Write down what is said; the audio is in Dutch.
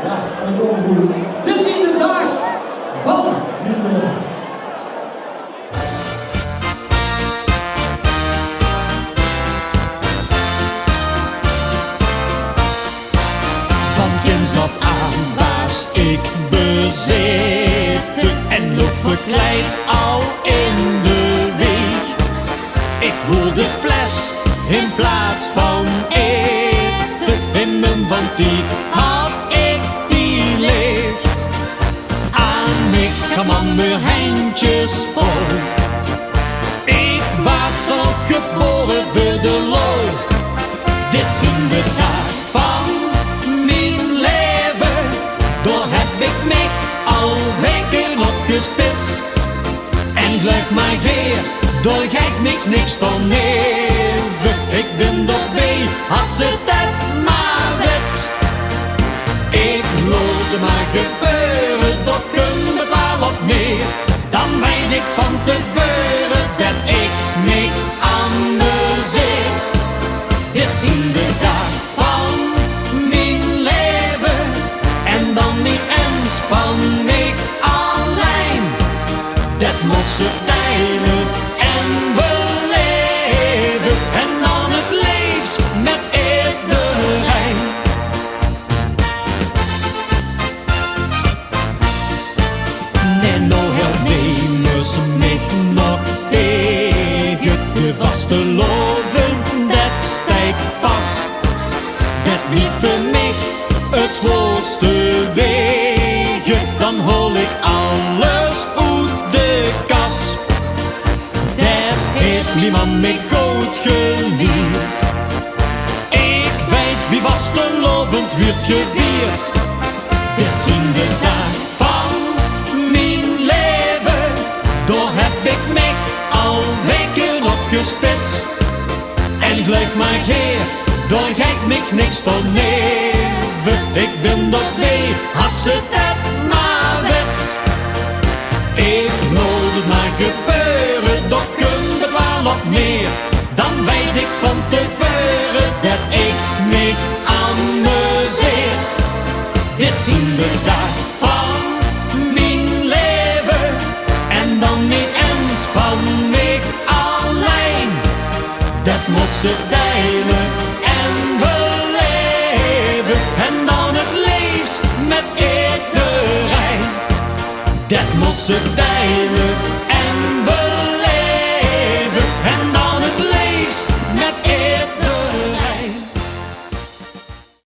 Ja, dat komt goed. Dit is de dag van Minder. Van kinds af aan was ik bezeten en ook verkleid al in de weeg. Ik voelde fles in plaats van eten, in mijn vantiek had ik die leeg. Aan mij kwam mijn handjes vol, ik was al geboren voor de lol. Dit zijn de dag van mijn leven, door heb ik mij al weken opgespitst. En blijf maar weer, door gek mij niks dan neven. Ik ben erbij, als het maar wets. Ik lood het maar gebeuren, dat komt het wel op neer. Dan weet ik van tevoren dat ik mij amuseer. Dit zien de dag van mijn leven, en dan niet eens van mij alleen. Dat moest ze delen en beleven, en dan het leefst met iedereen. Nee, nou nemen ze mij nog tegen. De vaste loven, dat stijgt vast. Dat niet voor mij het zwaarste wegen, dan hol ik alles uit de kas. Daar heeft niemand mij goed geleerd. Ik weet wie vastelovend wordt gevierd. Dit zien de dag van mijn leven, door heb ik mij al weken opgespitst. En blijf maar geer, door gek mij niks tot neven. Ik ben toch mee, als het maar wets. Ik moet het maar gebeuren, dat komt het wel op neer. Dan weet ik van tevoren dat ik mij amuseer. Dit zien de dag van mijn leven, en dan niet eens van mij alleen. Dat moest ze delen en beleven, en dan het liefst met iedereen. Dat moest ze delen